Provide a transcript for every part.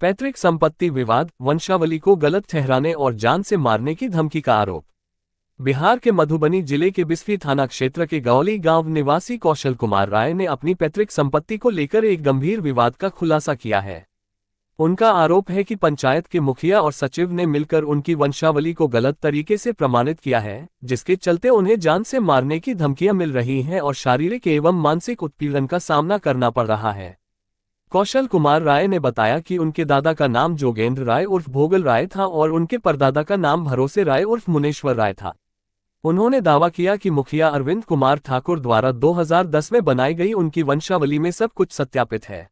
पैतृक संपत्ति विवाद, वंशावली को गलत ठहराने और जान से मारने की धमकी का आरोप। बिहार के मधुबनी जिले के बिस्फी थाना क्षेत्र के गौली गांव निवासी कौशल कुमार राय ने अपनी पैतृक संपत्ति को लेकर एक गंभीर विवाद का खुलासा किया है। उनका आरोप है कि पंचायत के मुखिया और सचिव ने मिलकर उनकी वंशावली को गलत तरीके से प्रमाणित किया है, जिसके चलते उन्हें जान से मारने की धमकियां मिल रही हैं और शारीरिक एवं मानसिक उत्पीड़न का सामना करना पड़ रहा है। कौशल कुमार राय ने बताया कि उनके दादा का नाम जोगेंद्र राय उर्फ भोगल राय था और उनके परदादा का नाम भरोसे राय उर्फ मुनेश्वर राय था। उन्होंने दावा किया कि मुखिया अरविंद कुमार ठाकुर द्वारा 2010 में बनाई गई उनकी वंशावली में सब कुछ सत्यापित है।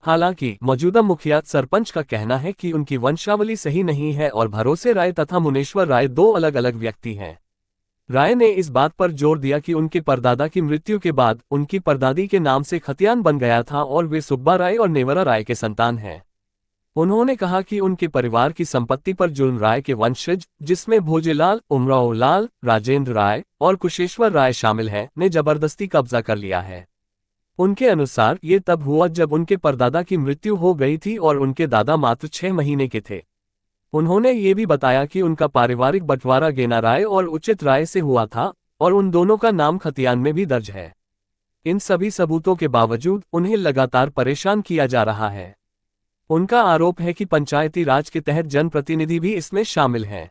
हालांकि मौजूदा मुखिया सरपंच का कहना है कि उनकी वंशावली सही नहीं है और भरोसे राय तथा मुनेश्वर राय दो अलग अलग व्यक्ति हैं। राय ने इस बात पर जोर दिया कि उनके परदादा की मृत्यु के बाद उनकी परदादी के नाम से खतियान बन गया था और वे सुब्बा राय और नेवरा राय के संतान हैं। उन्होंने कहा कि उनके परिवार की संपत्ति पर जुल्म राय के वंशज, जिसमें भोजेलाल, उमराव लाल, राजेंद्र राय और कुशेश्वर राय शामिल हैं, ने जबरदस्ती कब्जा कर लिया है। उनके अनुसार ये तब हुआ जब उनके परदादा की मृत्यु हो गई थी और उनके दादा मात्र 6 महीने के थे। उन्होंने ये भी बताया कि उनका पारिवारिक बंटवारा गेना राय और उचित राय से हुआ था और उन दोनों का नाम खतियान में भी दर्ज है। इन सभी सबूतों के बावजूद उन्हें लगातार परेशान किया जा रहा है। उनका आरोप है कि पंचायती राज के तहत जनप्रतिनिधि भी इसमें शामिल हैं।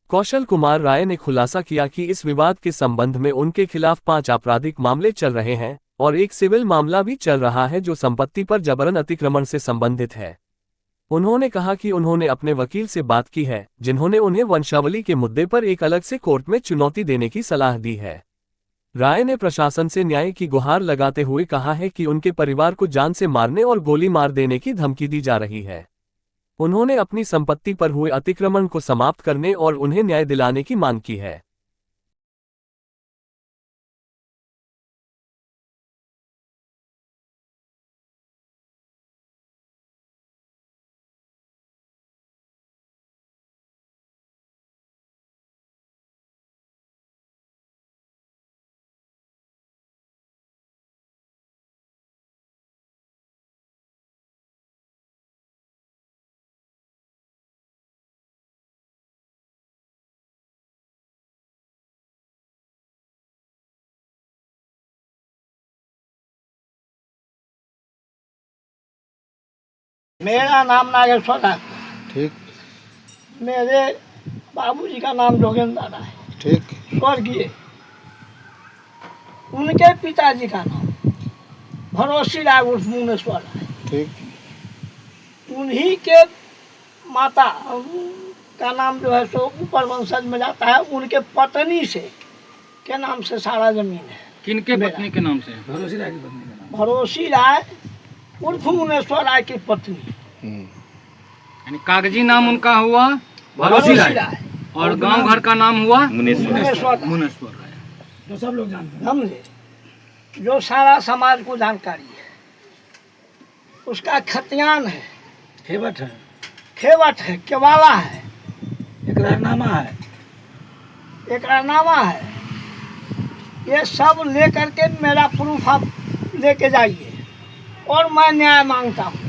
कौशल कुमार राय ने खुलासा किया कि इस विवाद के संबंध में उनके खिलाफ 5 आपराधिक मामले चल रहे हैं और एक सिविल मामला भी चल रहा है जो संपत्ति पर जबरन अतिक्रमण से संबंधित है। उन्होंने कहा कि उन्होंने अपने वकील से बात की है, जिन्होंने उन्हें वंशावली के मुद्दे पर एक अलग से कोर्ट में चुनौती देने की सलाह दी है। राय ने प्रशासन से न्याय की गुहार लगाते हुए कहा है कि उनके परिवार को जान से मारने और गोली मार देने की धमकी दी जा रही है। उन्होंने अपनी संपत्ति पर हुए अतिक्रमण को समाप्त करने और उन्हें न्याय दिलाने की मांग की है। मेरा नाम नागेश्वर है। ठीक। मेरे बाबूजी का नाम जोगेंद्र राय। ठीक। स्वर्गीय। उनके पिताजी का नाम भरोसी राय उर्फ मुनेश्वर राय। ठीक। उन्हीं के माता का नाम जो है सो ऊपर वंशज में जाता है। उनके पत्नी से के नाम से सारा जमीन है। किनके पत्नी के नाम से? भरोसी राय की पत्नी का नाम। भरोसी राय उर्फ मुनेश्वर राय की पत्नी। यानी कागजी नाम उनका हुआ भरोसी राय और गांव घर का नाम हुआ मुनेश्वर राय। जो सब लोग जानते हैं, समझे, जो सारा समाज को जानकारी है। उसका खतियान है, खेवट है, केवाला है, इकरारनामा है। ये सब लेकर के मेरा प्रूफ आप लेके जाइए और मैं न्याय मांगता हूँ।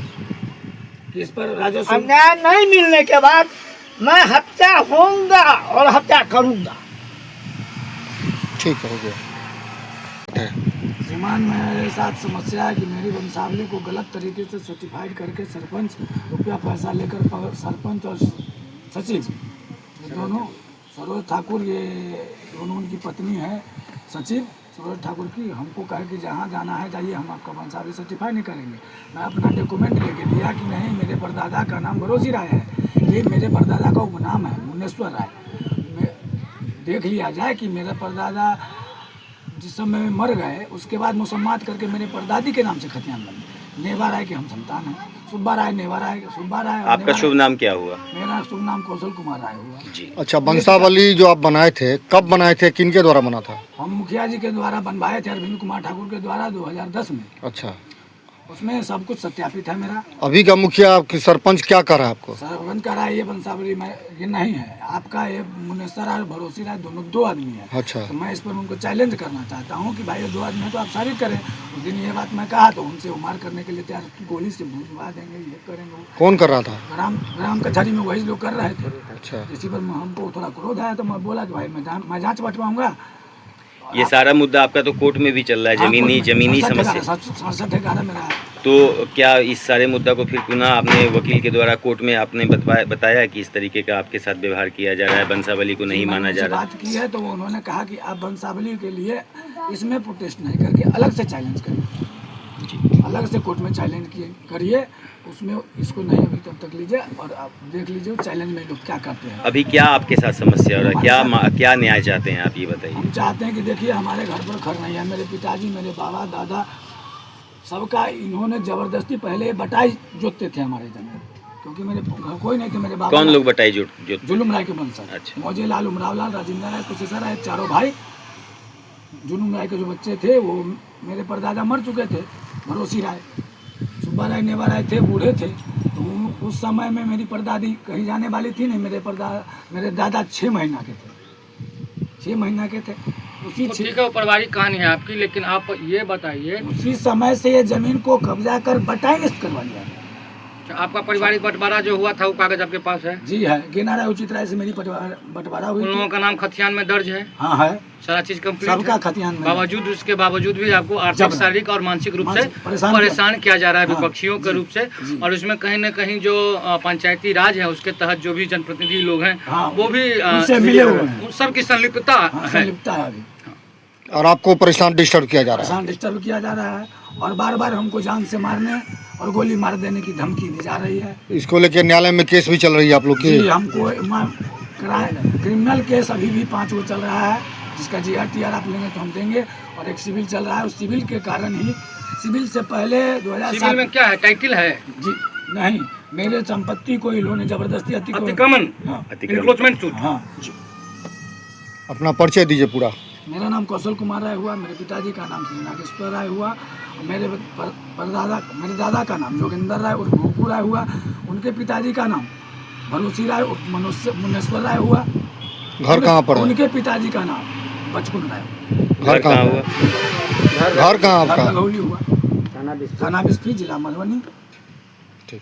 इस पर राजस्व न्याय नहीं मिलने के बाद मैं हत्या होऊंगा और हत्या करूंगा। ठीक हो गया। श्रीमान, मेरे साथ समस्या है कि मेरी वंशावली को गलत तरीके से सर्टिफाइड करके सरपंच रुपया पैसा लेकर सरपंच और सचिव ये दोनों, सरोज ठाकुर ये दोनों उनकी पत्नी है सचिव सरोज ठाकुर की, हमको कहे कि जहाँ जाना है जाइए, हम आपका वंशावली सर्टिफाई नहीं करेंगे। मैं अपना डॉक्यूमेंट लेके दिया कि नहीं, मेरे परदादा का नाम भरोसी राय है, ये मेरे परदादा का उपनाम है मुनेश्वर राय। देख लिया जाए कि मेरा परदादा जिस समय में मर गए उसके बाद मुसम्मात करके मेरे परदादी के नाम से खतियान बन गए। नेवा राय के हम संतान हैं। सुब्बा राय, नेवा राय, सुब्बा राय। आपका शुभ नाम क्या हुआ? मेरा शुभ नाम कौशल कुमार राय हुआ जी। अच्छा, वंशावली जो आप बनाए थे कब बनाए थे, किनके द्वारा बना था? हम मुखिया जी के द्वारा बनवाए थे, अरविंद कुमार ठाकुर के द्वारा 2010 में। अच्छा। उसमें सब कुछ सत्यापित है मेरा। अभी का मुखिया आपकी सरपंच क्या कर रहा है आपको? सरपंच का राय ये बंसावली में ये नहीं है, आपका ये मुनेसर राय और भरोसी राय दोनों दो आदमी है। अच्छा। तो मैं इस पर उनको चैलेंज करना चाहता हूँ कि भाई ये दो आदमी है तो आप साबित करें। उस दिन ये बात मैं कहा तो उनसे उमार करने के लिए तैयार, गोली से भूलवा देंगे, ये करेंगे वो। कौन कर रहा था? ग्राम कचहरी में वही लोग कर रहे थे। अच्छा। इसी पर हमको थोड़ा क्रोध आया तो मैं बोला कि भाई मैं जाँच बटवाऊंगा। ये सारा मुद्दा आपका तो कोर्ट में भी चल रहा है, जमीनी समस्या। 67-11 मेरा है। तो क्या इस सारे मुद्दा को फिर पुनः आपने वकील के द्वारा कोर्ट में आपने बताया कि इस तरीके का आपके साथ व्यवहार किया जा रहा है, बंसावली को नहीं माना जा रहा? बात की है तो उन्होंने कहा कि आप बंसावली के लिए इसमें प्रोटेस्ट नहीं करके अलग से चैलेंज करिए, अलग से कोर्ट में चैलेंज करिए, उसमें इसको नहीं अभी तब तक लीजिए और आप देख लीजिए चैलेंज में लोग क्या करते हैं। अभी क्या आपके साथ समस्या हो रहा है, क्या न्याय चाहते हैं आप, ये बताइए। हम चाहते हैं कि देखिए हमारे घर पर घर नहीं है, मेरे पिताजी, मेरे बाबा, दादा, सबका इन्होंने जबरदस्ती पहले बटाई जोतते थे हमारे जमीन, क्योंकि मेरे घर कोई नहीं थे। मेरे बाबा कौन लोग बटाई जो जुलूम राय के वंशज, अच्छा। मौजे लाल, उमराव लाल, राजेंद्र राय, कुशेश्वर राय, चारों भाई। जुलूम राय के जो बच्चे थे वो मेरे परदादा मर चुके थे, भरोसी राय, सुब्बा राय, नेवा राय थे, बूढ़े थे। तो उस समय में मेरी परदादी कहीं जाने वाली थी नहीं, मेरे दादा 6 महीना के थे, 6 महीना के थे। उसी ठीक है, वो पारिवारिक कहानी है आपकी, लेकिन आप ये बताइए उसी समय से ये जमीन को कब्जा कर बटाई निष्ठ करवा लिया गया। आपका पारिवारिक बंटवारा जो हुआ था वो कागज आपके पास है? जी है, गेना राय उचित राय से मेरी बंटवारा हुई उन लोगों का नाम खतियान में दर्ज है? हाँ है, सारा चीज कंप्लीट सबका है? खतियान में। बावजूद उसके बावजूद भी आपको आर्थिक, शारीरिक और मानसिक रूप से परेशान परेशान किया जा रहा है हाँ, विपक्षियों के रूप से। और उसमें कहीं न कहीं जो पंचायती राज है उसके तहत जो भी जनप्रतिनिधि लोग हैं हाँ, वो भी उनसे मिले हुए हैं। उन सबकी संलिप्तता है। संलिप्तता है अभी। और आपको परेशान डिस्टर्ब किया जा रहा है? परेशान डिस्टर्ब किया जा रहा है और बार बार हमको जान से मारने और गोली मार देने की धमकी दी जा रही है। इसको लेकर न्यायालय में केस भी चल रही है आप लोग की? जी, हमको क्रिमिनल केस अभी भी 5 गो चल रहा है, जिसका GRTR आप लेंगे तो हम देंगे, और एक सिविल चल रहा है। उस सिविल के कारण ही, सिविल से पहले 2007 सिविल में क्या है, टाइटल है? जी नहीं, मेरे संपत्ति को इन्होंने जबरदस्ती अतिक्रमण, एनक्रोचमेंट सूट। हाँ, अपना परिचय दीजिए पूरा। मेरा नाम कौशल कुमार राय हुआ, मेरे पिताजी का नाम श्री नागेश्वर राय हुआ, और मेरे दादा का नाम जोगेंद्र राय और गोकू राय हुआ, उनके पिताजी का नाम भरोसी राय और मुनेश्वर राय हुआ। घर कहाँ पर है? उनके पिताजी का नाम बचपुन राय। घर कहाँ हुआ? घर कहाँ आपका? गौली हुआ, थाना बिस्फी, जिला मधुबनी। ठीक।